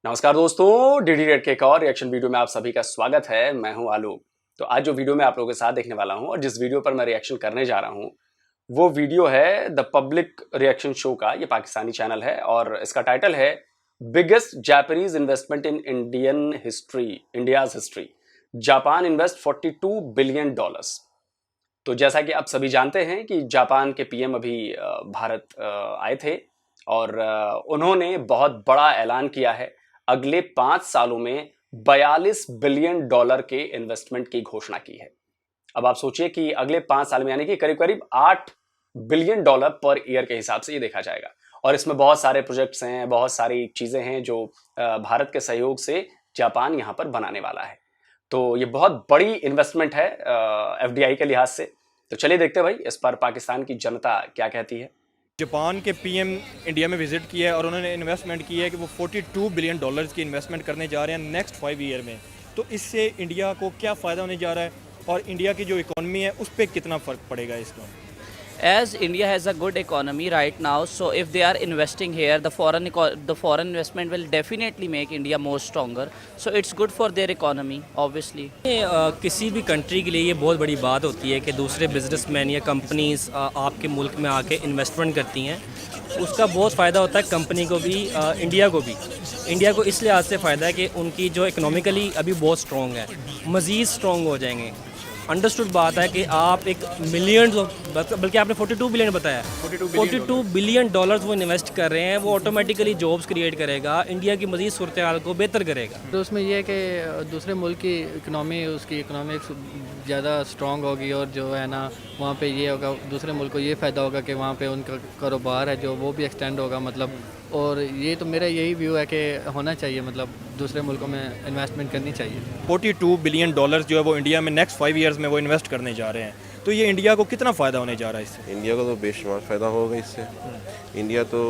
नमस्कार दोस्तों, DD red के एक और रिएक्शन वीडियो में आप सभी का स्वागत है। मैं हूं आलोक। तो आज जो वीडियो मैं आप लोगों के साथ देखने वाला हूं और जिस वीडियो पर मैं रिएक्शन करने जा रहा हूं वो वीडियो है द पब्लिक रिएक्शन शो का। ये पाकिस्तानी चैनल है और इसका टाइटल है biggest Japanese investment in India's history. Japan invest $42 billion. तो जैसा कि आप सभी जानते हैं कि जापान के पीएम अभी भारत आए थे और उन्होंने बहुत बड़ा ऐलान किया है। अगले 5 सालों में $42 बिलियन के इन्वेस्टमेंट की घोषणा की है। अब आप सोचिए कि अगले 5 साल में यानी कि करीब करीब $8 बिलियन पर ईयर के हिसाब से ये देखा जाएगा। और इसमें बहुत सारे प्रोजेक्ट्स हैं, बहुत सारी चीजें हैं जो भारत के सहयोग से जापान यहाँ पर बनाने वाला है। तो ये बहुत बड़ी इन्वेस्टमेंट है एफडीआई के लिहाज से। तो चलिए देखते हैं भाई इस पर पाकिस्तान की जनता क्या कहती है। जापान के पीएम इंडिया में विजिट किया है और उन्होंने इन्वेस्टमेंट की है कि वो $42 बिलियन की इन्वेस्टमेंट करने जा रहे हैं नेक्स्ट 5 ईयर में। तो इससे इंडिया को क्या फ़ायदा होने जा रहा है और इंडिया की जो इकोनॉमी है उस पर कितना फ़र्क पड़ेगा इसका? As India has a good economy right now, so if they are investing here, the foreign investment will definitely make India more stronger. So it's good for their economy, obviously. किसी भी country के लिए ये बहुत बड़ी बात होती है कि दूसरे बिजनेसमैन या कंपनीज आपके मुल्क में आके इन्वेस्टमेंट करती हैं। उसका बहुत फ़ायदा होता है कंपनी को भी, इंडिया को भी। इंडिया को इस लिहाज से फ़ायदा है कि उनकी जो इकोनॉमिकली अभी बहुत स्ट्रॉन्ग है, मज़ीद स्ट्रॉन्ग हो जाएंगे। अंडरस्टूड बात है कि आप एक मिलियन, बल्कि आपने 42 बिलियन बताया, 42 बिलियन डॉलर्स वो इन्वेस्ट कर रहे हैं। वो ऑटोमेटिकली जॉब्स क्रिएट करेगा, इंडिया की मज़ीद सूरत हाल को बेहतर करेगा। तो उसमें यह है कि दूसरे मुल्क की इकनॉमी, उसकी इकनॉमिक्स ज़्यादा स्ट्रॉन्ग होगी और जो है ना वहाँ पे ये होगा, दूसरे मुल्क को ये फ़ायदा होगा कि वहाँ पे उनका कारोबार है जो वो भी एक्सटेंड होगा मतलब। और ये तो मेरा यही व्यू है कि होना चाहिए, मतलब दूसरे मुल्कों में इन्वेस्टमेंट करनी चाहिए। $42 बिलियन जो है वो इंडिया में नेक्स्ट 5 ईयर्स में वो इन्वेस्ट करने जा रहे हैं। तो ये इंडिया को कितना फ़ायदा होने जा रहा है इससे? इंडिया को तो बेशुमार फ़ायदा होगा इससे। इंडिया तो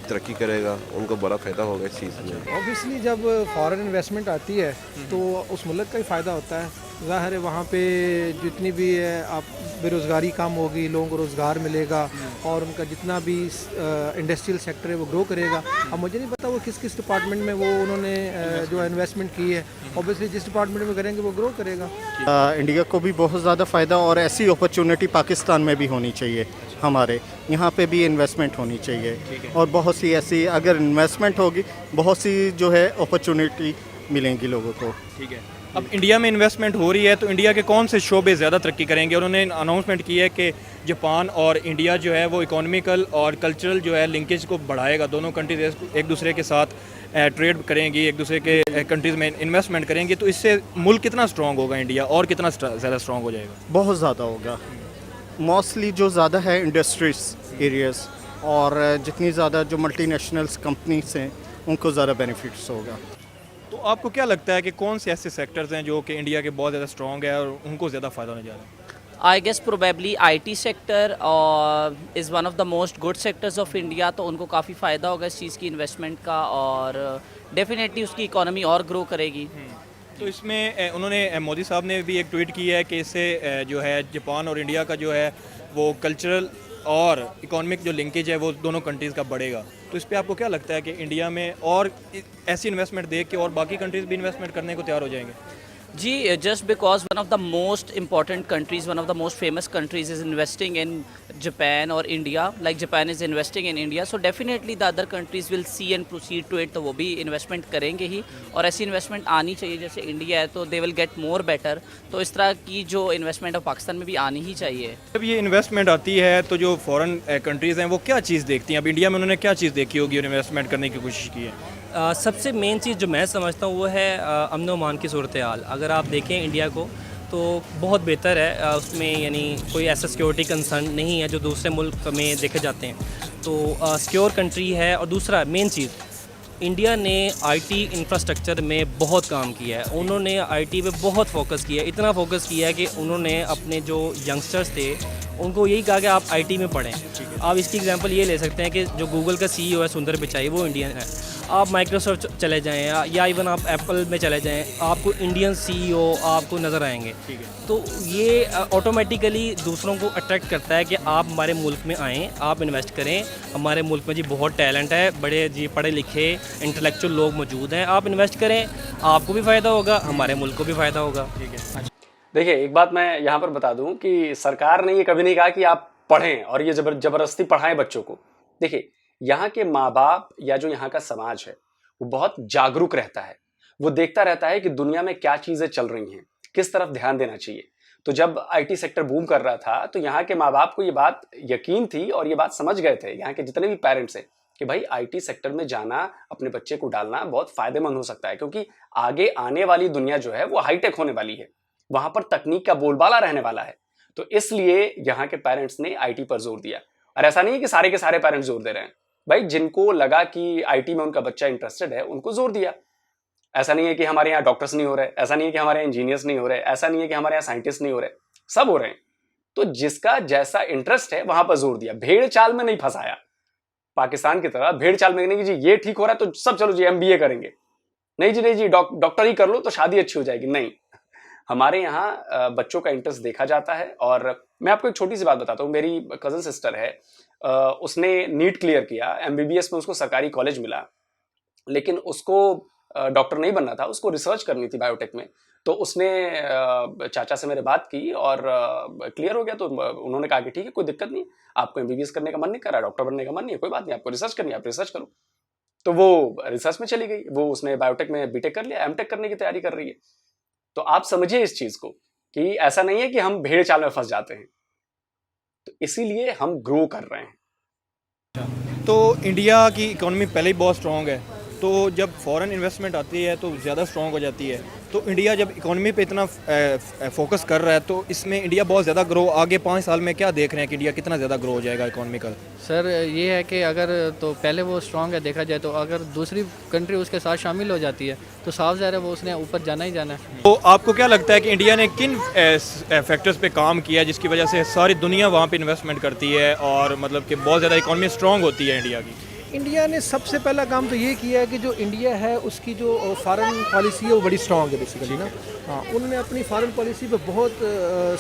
तरक्की करेगा, उनको बड़ा फ़ायदा होगा इस चीज़ में। ऑब्वियसली जब फॉरेन इन्वेस्टमेंट आती है तो उस मुल्क का ही फ़ायदा होता है। ज़ाहिर है वहाँ पे जितनी भी है आप बेरोज़गारी कम होगी, लोगों को रोज़गार मिलेगा और उनका जितना भी इंडस्ट्रियल सेक्टर है वो ग्रो करेगा। अब मुझे नहीं पता वो किस किस डिपार्टमेंट में वो उन्होंने जो इन्वेस्टमेंट की है, ऑब्वियसली जिस डिपार्टमेंट में करेंगे वो ग्रो करेगा। इंडिया को भी बहुत ज़्यादा फ़ायदा और ऐसी अपॉर्चुनिटी पाकिस्तान में भी होनी चाहिए। हमारे यहाँ पे भी इन्वेस्टमेंट होनी चाहिए और बहुत सी ऐसी अगर इन्वेस्टमेंट होगी बहुत सी जो है अपॉर्चुनिटी मिलेंगी लोगों को। ठीक है, अब इंडिया में इन्वेस्टमेंट हो रही है तो इंडिया के कौन से शोबे ज़्यादा तरक्की करेंगे? उन्होंने अनाउंसमेंट की है कि जापान और इंडिया जो है वो इकोनॉमिकल और कल्चरल जो है लिंकेज को बढ़ाएगा। दोनों कंट्रीज एक दूसरे के साथ ट्रेड करेंगी, एक दूसरे के कंट्रीज़ में इन्वेस्टमेंट करेंगी। तो इससे मुल्क कितना स्ट्रॉन्ग होगा इंडिया और कितना ज़्यादा स्ट्रॉन्ग हो जाएगा? बहुत ज़्यादा होगा। मोस्टली जो ज़्यादा है इंडस्ट्रीज एरियाज़ और जितनी ज़्यादा जो मल्टीनेशनल्स कंपनीज हैं उनको ज़्यादा बेनिफिट्स होगा। तो आपको क्या लगता है कि कौन से ऐसे सेक्टर्स हैं जो कि इंडिया के बहुत ज़्यादा स्ट्रॉन्ग है और उनको ज़्यादा फ़ायदा होने जा रहा है? I guess probably IT sector is one of the most good sectors of India. तो उनको काफ़ी फ़ायदा होगा इस चीज़ की इन्वेस्टमेंट का और डेफिनेटली उसकी इकोनॉमी और ग्रो करेगी। तो इसमें उन्होंने मोदी साहब ने भी एक ट्वीट की है कि इससे जो है जापान और इंडिया का जो है वो कल्चरल और इकोनॉमिक जो लिंकेज है वो दोनों कंट्रीज़ का बढ़ेगा। तो इस पर आपको क्या लगता है कि इंडिया में और ऐसी इन्वेस्टमेंट देख के और बाकी कंट्रीज़ भी इन्वेस्टमेंट करने को तैयार हो जाएंगे? जी, just because one of the most important countries, one of the most famous countries is investing in Japan or India, like Japan is investing in India, so definitely the other countries will see and proceed to it, तो वो भी investment करेंगे ही और ऐसी investment आनी चाहिए। जैसे India है तो they will get more better, तो इस तरह की जो इन्वेस्टमेंट है पाकिस्तान में भी आनी ही चाहिए। जब ये इन्वेस्टमेंट आती है तो जो फॉरेन कंट्रीज़ हैं वो क्या चीज़ देखती हैं? अब इंडिया में उन्होंने क्या चीज़ देखी होगी और इन्वेस्टमेंट करने की कोशिश की है? सबसे मेन चीज़ जो मैं समझता हूँ वो है अमन अमान की सूरत हाल। अगर आप देखें इंडिया को तो बहुत बेहतर है, उसमें यानी कोई ऐसा सिक्योरिटी कंसर्न नहीं है जो दूसरे मुल्क में देखे जाते हैं। तो सिक्योर कंट्री है। और दूसरा मेन चीज़, इंडिया ने आईटी इंफ्रास्ट्रक्चर में बहुत काम किया है। उन्होंने आईटी पे बहुत फोकस किया है, इतना फोकस किया है कि उन्होंने अपने जो यंगस्टर्स थे उनको यही कहा कि आप आईटी में पढ़ें। आप इसकी एग्जांपल ये ले सकते हैं कि जो गूगल का सीईओ है सुंदर पिचाई, वो इंडियन है आप माइक्रोसॉफ्ट चले जाएँ या इवन आप एप्पल में चले जाएँ, आपको इंडियन CEO आपको नज़र आएंगे। तो ये ऑटोमेटिकली दूसरों को अट्रैक्ट करता है कि आप हमारे मुल्क में आएँ, आप इन्वेस्ट करें। हमारे मुल्क में जी बहुत टैलेंट है, बड़े जी पढ़े लिखे इंटेलेक्चुअल लोग मौजूद हैं, आप इन्वेस्ट करें, आपको भी फ़ायदा होगा, हमारे मुल्क को भी फ़ायदा होगा। देखिए, एक बात मैं यहाँ पर बता दूं कि सरकार ने ये कभी नहीं कहा कि आप पढ़ें और ये जबरदस्ती पढ़ाएं बच्चों को। देखिए, यहाँ के माँ बाप या जो यहाँ का समाज है वो बहुत जागरूक रहता है, वो देखता रहता है कि दुनिया में क्या चीज़ें चल रही हैं, किस तरफ ध्यान देना चाहिए। तो जब IT सेक्टर बूम कर रहा था तो यहाँ के माँ बाप को ये बात यकीन थी और ये बात समझ गए थे, यहाँ के जितने भी पेरेंट्स हैं, कि भाई IT सेक्टर में जाना, अपने बच्चे को डालना बहुत फायदेमंद हो सकता है, क्योंकि आगे आने वाली दुनिया जो है वो हाईटेक होने वाली है, वहां पर तकनीक का बोलबाला रहने वाला है। तो इसलिए यहाँ के पेरेंट्स ने IT पर जोर दिया। और ऐसा नहीं है कि सारे के सारे पेरेंट्स जोर दे रहे हैं, भाई जिनको लगा कि IT में उनका बच्चा इंटरेस्टेड है उनको जोर दिया। ऐसा नहीं है कि हमारे यहाँ डॉक्टर्स नहीं हो रहे, ऐसा नहीं है कि हमारे यहाँ इंजीनियर्स नहीं हो रहे, ऐसा नहीं है कि हमारे यहाँ साइंटिस्ट नहीं हो रहे, सब हो रहे हैं। तो जिसका जैसा इंटरेस्ट है वहां पर जोर दिया, भेड़ चाल में नहीं फंसाया। पाकिस्तान की तरह भेड़ चाल में नहीं कि जी ये ठीक हो रहा है तो सब चलो जी MBA करेंगे, नहीं जी नहीं जी डॉक्टर ही कर लो तो शादी अच्छी हो जाएगी। नहीं, हमारे यहाँ बच्चों का इंटरेस्ट देखा जाता है। और मैं आपको एक छोटी सी बात बताता हूँ, मेरी कज़न सिस्टर है, उसने नीट क्लियर किया, MBBS में उसको सरकारी कॉलेज मिला, लेकिन उसको डॉक्टर नहीं बनना था, उसको रिसर्च करनी थी बायोटेक में। तो उसने चाचा से मेरे बात की और क्लियर हो गया। तो उन्होंने कहा कि ठीक है, कोई दिक्कत नहीं, आपको MBBS करने का मन नहीं कर रहा, डॉक्टर बनने का मन नहीं है, कोई बात नहीं, आपको रिसर्च करनी है, आप रिसर्च करो। तो वो रिसर्च में चली गई, वो उसने बायोटेक में BTech कर लिया, MTech करने की तैयारी कर रही है। तो आप समझिए इस चीज को कि ऐसा नहीं है कि हम भेड़ चाल में फंस जाते हैं, तो इसीलिए हम ग्रो कर रहे हैं। तो इंडिया की इकोनॉमी पहले ही बहुत स्ट्रॉन्ग है, तो जब फॉरेन इन्वेस्टमेंट आती है तो ज़्यादा स्ट्रॉन्ग हो जाती है। तो इंडिया जब इकोनॉमी पे इतना फोकस कर रहा है तो इसमें इंडिया बहुत ज़्यादा ग्रो, आगे 5 साल में क्या देख रहे हैं कि इंडिया कितना ज़्यादा ग्रो हो जाएगा इकोनॉमिकल? सर ये है कि अगर तो पहले वो स्ट्रॉन्ग है देखा जाए, तो अगर दूसरी कंट्री उसके साथ शामिल हो जाती है तो साफ ज़ाहिर है वो उसने ऊपर जाना ही जाना है। तो आपको क्या लगता है कि इंडिया ने किन फैक्टर्स पे काम किया जिसकी वजह से सारी दुनिया वहाँ पे इन्वेस्टमेंट करती है और मतलब कि बहुत ज़्यादा इकोनॉमी स्ट्रॉन्ग होती है इंडिया की? इंडिया ने सबसे पहला काम तो ये किया है कि जो इंडिया है उसकी जो फॉरेन पॉलिसी है वो बड़ी स्ट्रॉन्ग है बेसिकली ना। हाँ, उन्होंने अपनी फॉरेन पॉलिसी पे बहुत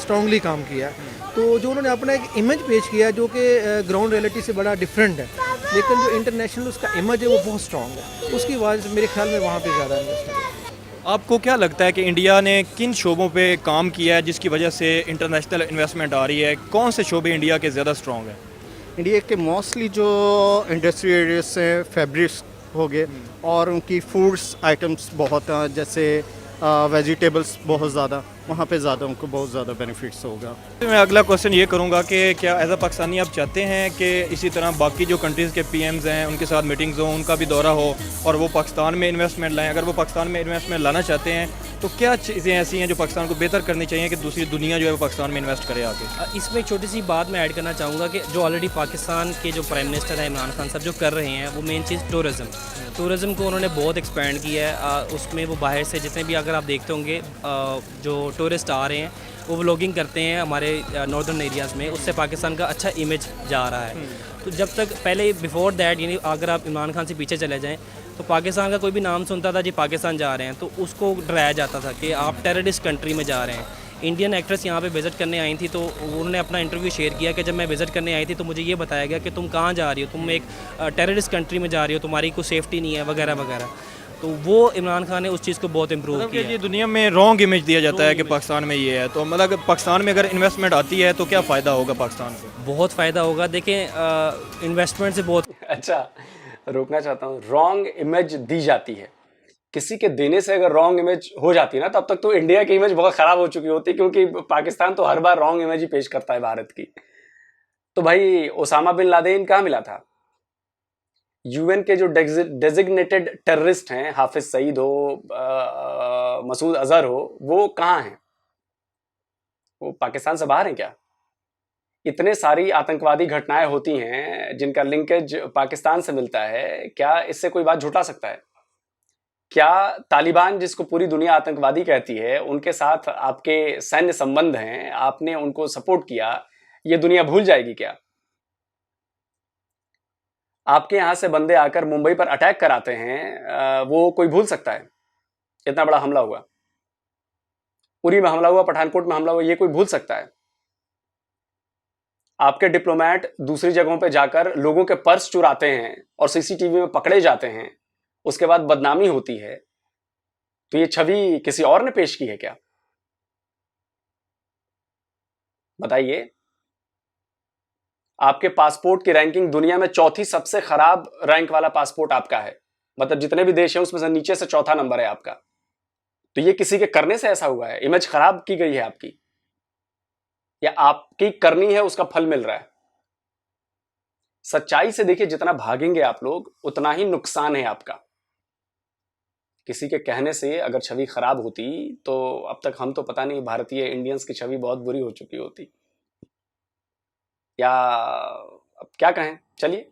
स्ट्रॉन्गली काम किया है। तो जो उन्होंने अपना एक इमेज पेश किया जो कि ग्राउंड रियलिटी से बड़ा डिफरेंट है, लेकिन जो इंटरनेशनल उसका इमेज है वो बहुत स्ट्रॉन्ग है, उसकी वजह से मेरे ख्याल में वहाँ पर ज़्यादा इन्वेस्टमेंट है। आपको क्या लगता है कि इंडिया ने किन शोबों पे काम किया है जिसकी वजह से इंटरनेशनल इन्वेस्टमेंट आ रही है? कौन से शोबे इंडिया के ज़्यादा स्ट्रॉन्ग है? इंडिया के मोस्टली जो इंडस्ट्री एरियाज हैं, फैब्रिक्स हो गए और उनकी फूड्स आइटम्स बहुत हैं, जैसे वेजिटेबल्स बहुत ज़्यादा, वहाँ पे ज़्यादा उनको बहुत ज़्यादा बेनिफिट्स होगा। मैं अगला क्वेश्चन ये करूँगा कि क्या एज अ पाकिस्तानी आप चाहते हैं कि इसी तरह बाकी जो कंट्रीज़ के PMs हैं उनके साथ मीटिंग्स हों, उनका भी दौरा हो और वो पाकिस्तान में इन्वेस्टमेंट लाएँ? अगर वो पाकिस्तान में इन्वेस्टमेंट लाना चाहते हैं तो क्या चीज़ें ऐसी हैं जो पाकिस्तान को बेहतर करनी चाहिए कि दूसरी दुनिया जो है वो पाकिस्तान में इन्वेस्ट करे आगे? इसमें एक छोटी सी बात मैं ऐड करना चाहूँगा कि जो ऑलरेडी पाकिस्तान के जो प्राइम मिनिस्टर हैं इमरान खान साहब जो कर रहे हैं, वो मेन चीज़ टूरिज़म को उन्होंने बहुत एक्सपेंड किया है। उसमें वो बाहर से जितने भी, अगर आप देखते होंगे जो टूरिस्ट आ रहे हैं वो व्लॉगिंग करते हैं हमारे नॉर्दर्न एरियाज़ में, उससे पाकिस्तान का अच्छा इमेज जा रहा है। तो जब तक पहले बिफोर दैट, यानी अगर आप इमरान खान से पीछे चले जाएँ तो पाकिस्तान का कोई भी नाम सुनता था जी पाकिस्तान जा रहे हैं तो उसको डराया जाता था कि आप टेररिस्ट कंट्री में जा रहे हैं। इंडियन एक्ट्रेस यहाँ पे विज़िट करने आई थी तो उन्होंने अपना इंटरव्यू शेयर किया कि जब मैं विज़िट करने आई थी तो मुझे ये बताया गया कि तुम कहाँ जा रही हो, तुम एक टेररिस्ट कंट्री में जा रही हो, तुम्हारी कोई सेफ्टी नहीं है वगैरह वगैरह। तो वो इमरान खान ने उस चीज़ को बहुत इम्प्रूव किया। ये दुनिया में रॉन्ग इमेज दिया जाता है कि पाकिस्तान में ये है, तो मतलब पाकिस्तान में अगर इन्वेस्टमेंट आती है तो क्या फ़ायदा होगा पाकिस्तान को? बहुत फ़ायदा होगा। देखें इन्वेस्टमेंट से बहुत अच्छा, रोकना चाहता हूँ, रॉन्ग इमेज दी जाती है, किसी के देने से अगर रॉन्ग इमेज हो जाती है ना तब तक तो इंडिया की इमेज बहुत खराब हो चुकी होती, क्योंकि पाकिस्तान तो हर बार रॉन्ग इमेज ही पेश करता है भारत की। तो भाई ओसामा बिन लादेन कहाँ मिला था? UN के जो डेजिग्नेटेड टेररिस्ट हैं, हाफिज सईद हो, मसूद अजहर हो, वो कहाँ हैं? वो पाकिस्तान से बाहर हैं क्या? इतने सारी आतंकवादी घटनाएं होती हैं जिनका लिंकेज पाकिस्तान से मिलता है, क्या इससे कोई बात झुठला सकता है? क्या तालिबान, जिसको पूरी दुनिया आतंकवादी कहती है, उनके साथ आपके सैन्य संबंध हैं, आपने उनको सपोर्ट किया, ये दुनिया भूल जाएगी क्या? आपके यहां से बंदे आकर मुंबई पर अटैक कराते हैं, वो कोई भूल सकता है? इतना बड़ा हमला हुआ, उरी में हमला हुआ, पठानकोट में हमला हुआ, ये कोई भूल सकता है? आपके डिप्लोमेट दूसरी जगहों पे जाकर लोगों के पर्स चुराते हैं और सीसीटीवी में पकड़े जाते हैं, उसके बाद बदनामी होती है, तो ये छवि किसी और ने पेश की है क्या? बताइए। आपके पासपोर्ट की रैंकिंग दुनिया में चौथी सबसे खराब रैंक वाला पासपोर्ट आपका है, मतलब जितने भी देश हैं उसमें से नीचे से चौथा नंबर है आपका। तो ये किसी के करने से ऐसा हुआ है? इमेज खराब की गई है आपकी, या आपकी करनी है उसका फल मिल रहा है? सच्चाई से देखिए, जितना भागेंगे आप लोग उतना ही नुकसान है आपका। किसी के कहने से अगर छवि खराब होती तो अब तक हम तो पता नहीं भारतीय इंडियंस की छवि बहुत बुरी हो चुकी होती, या अब क्या कहें। चलिए,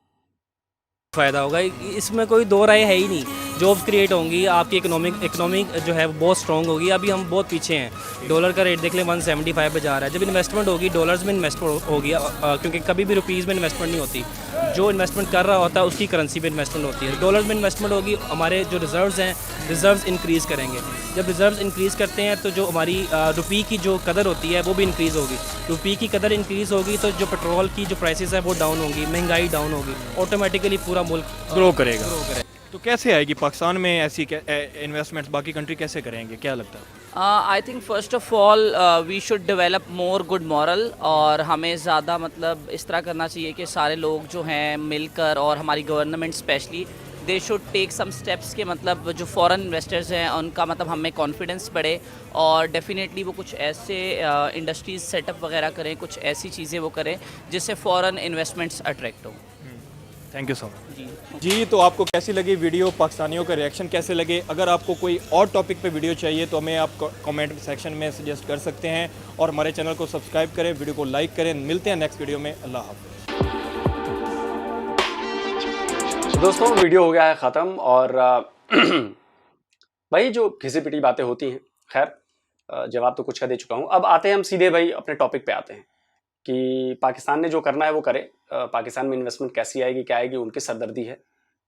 फ़ायदा होगा, इसमें कोई दो राय है ही नहीं। जॉब्स क्रिएट होंगी, आपकी इकोनॉमिक जो है वो बहुत स्ट्रॉन्ग होगी। अभी हम बहुत पीछे हैं, डॉलर का रेट देख लें 175 पे जा रहा है। जब इन्वेस्टमेंट होगी डॉलर्स में इन्वेस्टमेंट होगी, क्योंकि कभी भी रुपीज़ में इन्वेस्टमेंट नहीं होती। जो इन्वेस्टमेंट कर रहा होता है उसकी करेंसी पे इन्वेस्टमेंट होती है। डॉलर्स में इन्वेस्टमेंट होगी, हमारे जो रिजर्व्स हैं रिजर्व्स इंक्रीज़ करेंगे। जब रिजर्व्स इंक्रीज़ करते हैं तो जो हमारी रुपये की जो कदर होती है वो भी इंक्रीज़ होगी। रुपये की कदर इंक्रीज़ होगी तो जो पेट्रोल की जो प्राइसेस है वो डाउन होगी, महंगाई डाउन होगी, ऑटोमेटिकली पूरा मुल्क ग्रो करेगा। तो कैसे आएगी पाकिस्तान में ऐसी इन्वेस्टमेंट्स, बाकी कंट्री कैसे करेंगे, क्या लगता है? I think first of all we should develop more good moral, और हमें ज़्यादा मतलब इस तरह करना चाहिए कि सारे लोग जो हैं मिलकर, और हमारी government specially, they should take some steps के मतलब जो फॉरेन इन्वेस्टर्स हैं उनका मतलब हमें कॉन्फिडेंस बढ़े, और डेफिनेटली वो कुछ ऐसे इंडस्ट्रीज़ सेटअप वगैरह करें, कुछ ऐसी चीज़ें वो करें जिससे फॉरेन इन्वेस्टमेंट्स अट्रैक्ट हों। थैंक यू सो मच जी। तो आपको कैसी लगी वीडियो, पाकिस्तानियों का रिएक्शन कैसे लगे? अगर आपको कोई और टॉपिक पे वीडियो चाहिए तो हमें आप कमेंट सेक्शन में सजेस्ट कर सकते हैं, और हमारे चैनल को सब्सक्राइब करें, वीडियो को लाइक करें। मिलते हैं नेक्स्ट वीडियो में। अल्लाह हाफ़िज़। दोस्तों वीडियो हो गया है ख़त्म, और भाई जो घिसी पिटी बातें होती हैं, खैर जवाब तो कुछ का दे चुका हूँ। अब आते हैं हम सीधे भाई अपने टॉपिक पे आते हैं कि पाकिस्तान ने जो करना है वो करे। पाकिस्तान में इन्वेस्टमेंट कैसी आएगी, क्या आएगी, उनकी सरदर्दी है।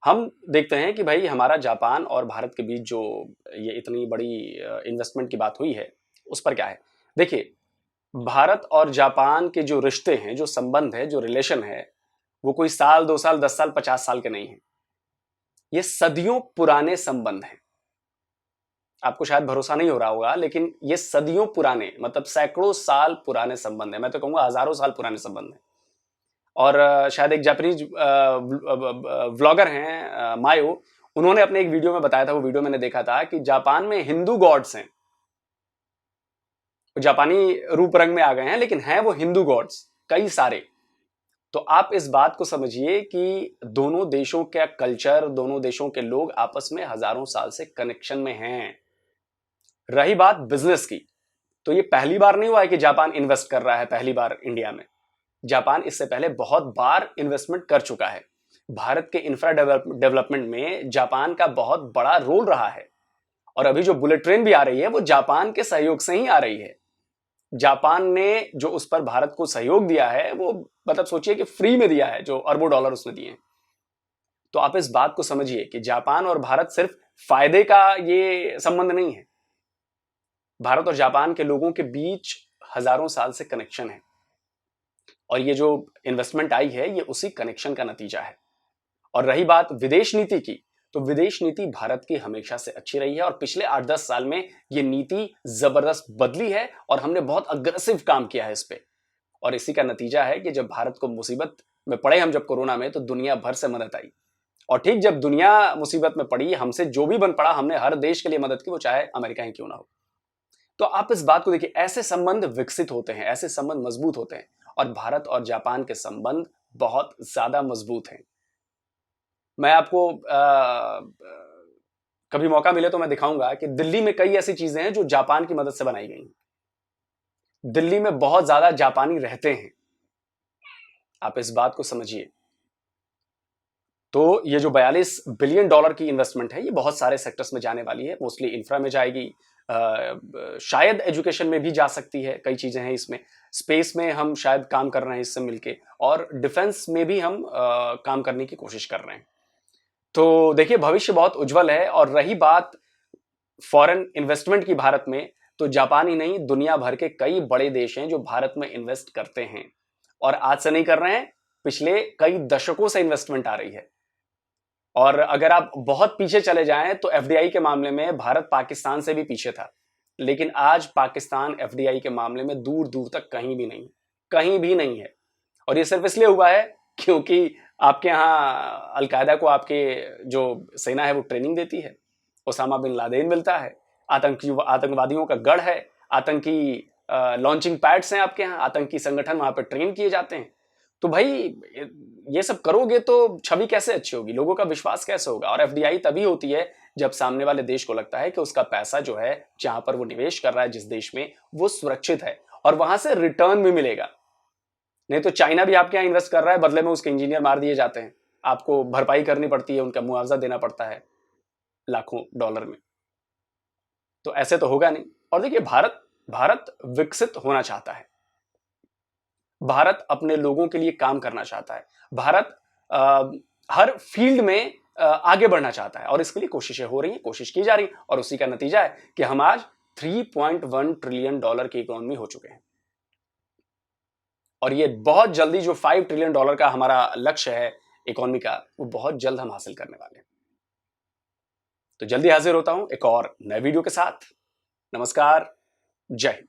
हम देखते हैं कि भाई हमारा जापान और भारत के बीच जो ये इतनी बड़ी इन्वेस्टमेंट की बात हुई है उस पर क्या है। देखिए, भारत और जापान के जो रिश्ते हैं, जो संबंध है, जो रिलेशन है, वो कोई साल, 2 साल, 10 साल, 50 साल के नहीं है। ये सदियों पुराने संबंध हैं। आपको शायद भरोसा नहीं हो रहा होगा, लेकिन ये सदियों पुराने, मतलब सैकड़ों साल पुराने संबंध है। मैं तो कहूंगा हजारों साल पुराने संबंध हैं। और शायद एक जापानीज व्लॉगर हैं मायो, उन्होंने अपने एक वीडियो में बताया था, वो वीडियो मैंने देखा था, कि जापान में हिंदू गॉड्स हैं। जापानी रूप रंग में आ गए हैं, लेकिन हैं वो हिंदू गॉड्स कई सारे। तो आप इस बात को समझिए कि दोनों देशों का कल्चर, दोनों देशों के लोग आपस में हजारों साल से कनेक्शन में हैं। रही बात बिजनेस की, तो ये पहली बार नहीं हुआ है कि जापान इन्वेस्ट कर रहा है पहली बार इंडिया में। जापान इससे पहले बहुत बार इन्वेस्टमेंट कर चुका है। भारत के इंफ्रा डेवलपमेंट में जापान का बहुत बड़ा रोल रहा है, और अभी जो बुलेट ट्रेन भी आ रही है वो जापान के सहयोग से ही आ रही है। जापान ने जो उस पर भारत को सहयोग दिया है वो मतलब सोचिए कि फ्री में दिया है, जो अरबों डॉलर उसने दिए हैं। तो आप इस बात को समझिए कि जापान और भारत सिर्फ फायदे का ये संबंध नहीं है। भारत और जापान के लोगों के बीच हजारों साल से कनेक्शन है, और ये जो इन्वेस्टमेंट आई है ये उसी कनेक्शन का नतीजा है। और रही बात विदेश नीति की, तो विदेश नीति भारत की हमेशा से अच्छी रही है, और पिछले 8-10 साल में ये नीति जबरदस्त बदली है, और हमने बहुत अग्रेसिव काम किया है इस पे। और इसी का नतीजा है कि जब भारत को मुसीबत में पड़े हम, जब कोरोना में, तो दुनिया भर से मदद आई। और ठीक जब दुनिया मुसीबत में पड़ी, हमसे जो भी बन पड़ा, हमने हर देश के लिए मदद की, वो चाहे अमेरिका ही क्यों ना हो। तो आप इस बात को देखिए, ऐसे संबंध विकसित होते हैं, ऐसे संबंध मजबूत होते हैं, और भारत और जापान के संबंध बहुत ज्यादा मजबूत हैं। मैं आपको कभी मौका मिले तो मैं दिखाऊंगा कि दिल्ली में कई ऐसी चीजें हैं जो जापान की मदद से बनाई गई हैं। दिल्ली में बहुत ज्यादा जापानी रहते हैं, आप इस बात को समझिए। तो ये जो $42 बिलियन की इन्वेस्टमेंट है, ये बहुत सारे सेक्टर्स में जाने वाली है। मोस्टली इंफ्रा में जाएगी, शायद एजुकेशन में भी जा सकती है, कई चीजें हैं इसमें। स्पेस में हम शायद काम कर रहे हैं इससे मिलके, और डिफेंस में भी हम काम करने की कोशिश कर रहे हैं। तो देखिए भविष्य बहुत उज्जवल है। और रही बात फॉरेन इन्वेस्टमेंट की भारत में, तो जापान ही नहीं, दुनिया भर के कई बड़े देश हैं जो भारत में इन्वेस्ट करते हैं, और आज से नहीं कर रहे हैं, पिछले कई दशकों से इन्वेस्टमेंट आ रही है। और अगर आप बहुत पीछे चले जाएं तो एफडीआई के मामले में भारत पाकिस्तान से भी पीछे था, लेकिन आज पाकिस्तान एफडीआई के मामले में दूर दूर तक कहीं भी नहीं है। और ये सिर्फ इसलिए हुआ है क्योंकि आपके यहाँ अलकायदा को आपके जो सेना है वो ट्रेनिंग देती है, ओसामा बिन लादेन मिलता है, आतंकवादियों का गढ़ है, आतंकी लॉन्चिंग पैड्स हैं आपके यहाँ, आतंकी संगठन वहां पर ट्रेन किए जाते हैं। तो भाई ये सब करोगे तो छवि कैसे अच्छी होगी, लोगों का विश्वास कैसे होगा? और एफडीआई तभी होती है जब सामने वाले देश को लगता है कि उसका पैसा जो है, जहां पर वो निवेश कर रहा है जिस देश में, वो सुरक्षित है और वहां से रिटर्न भी मिलेगा। नहीं तो चाइना भी आपके यहाँ इन्वेस्ट कर रहा है, बदले में उसके इंजीनियर मार दिए जाते हैं, आपको भरपाई करनी पड़ती है, उनका मुआवजा देना पड़ता है लाखों डॉलर में। तो ऐसे तो होगा नहीं। और देखिए भारत विकसित होना चाहता है, भारत अपने लोगों के लिए काम करना चाहता है, भारत हर फील्ड में आगे बढ़ना चाहता है, और इसके लिए कोशिशें हो रही हैं, कोशिश की जा रही है, और उसी का नतीजा है कि हम आज 3.1 ट्रिलियन डॉलर की इकोनॉमी हो चुके हैं। और ये बहुत जल्दी जो 5 ट्रिलियन डॉलर का हमारा लक्ष्य है इकोनॉमी का, वो बहुत जल्द हम हासिल करने वाले हैं। तो जल्दी हाजिर होता हूं एक और नए वीडियो के साथ। नमस्कार, जय हिंद।